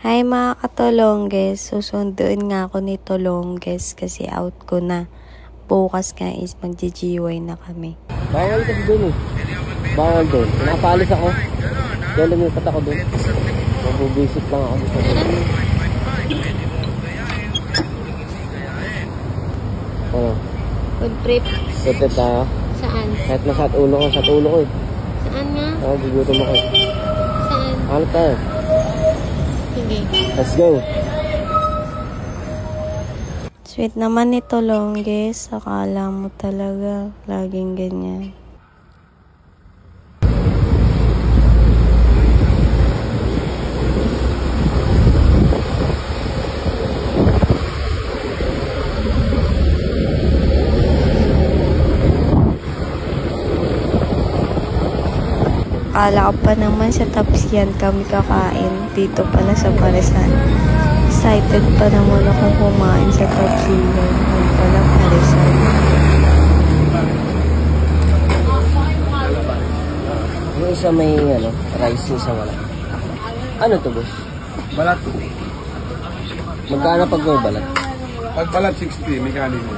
Hi mga katolongges, susunduin nga ako ni Tolongges kasi out ko na. Bukas nga is magji-GY na kami. Bawal kasi dun eh. Bawal dun. Napalis ako. Kaya lumipat ako dun. Mabubisit lang ako dito. Ano? Food trip. Food trip tayo. Saan? Kahit masat ulo ko eh. Saan nga? Oo, gugutom ako. Saan? Ano tayo? Sige. Let's go! Sweet naman ni Tolongges, akala mo talaga laging ganyan. Akala ko pa naman sa Tapsian kami kakain, dito pala sa Parisan. Excited pa naman akong kumain sa Tapsian, yun pala Parisan. Yung isa may rice, isa wala. Ano to, boss? Balat. Magkano pag may balat? Pag balat 60, may kanin mo.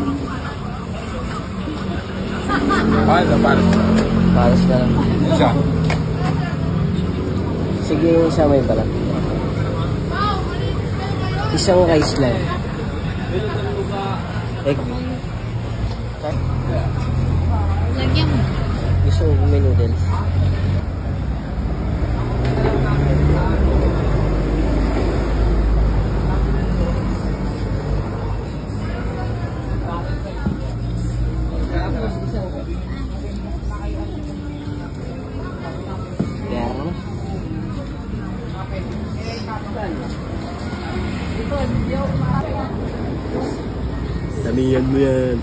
Pares. Pares na lang. Isa. Sige, yung isa may balat. Isang rice lang. Egg. Lagyan mo. Gusto mo may noodles? Damihan mo yan.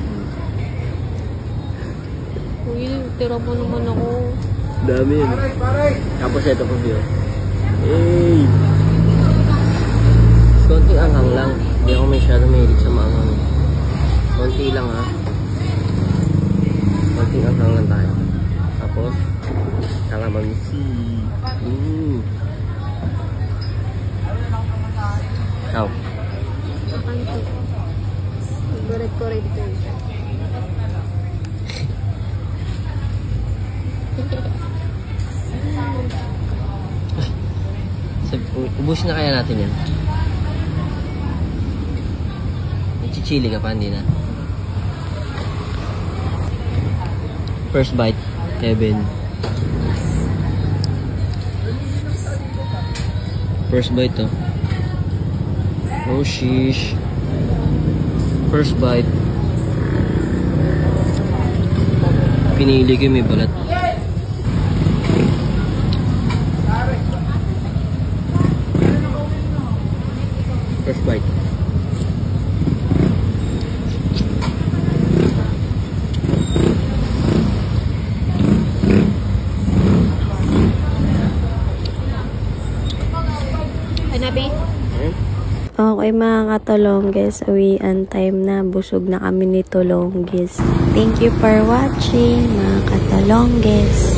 Uy, tira mo naman ako. Dami yan. Tapos ito po view. Hey! Konting anghang lang. Hindi ako masyadong mahilig sa maanghang. Konti lang ha. Konting anghang lang tayo. Tapos, kalamansi. Ow. Correct. Ubus na kaya natin yan. Nagchichili ka pa, hindi na. First bite, Kevin. First bite to. Oh sheesh. First bite. Pinili ko yung may balat. First bite. Hanabi? Okay mga katolongges, uwian time na. Busog na kami ni Tolongges. Thank you for watching mga katolongges.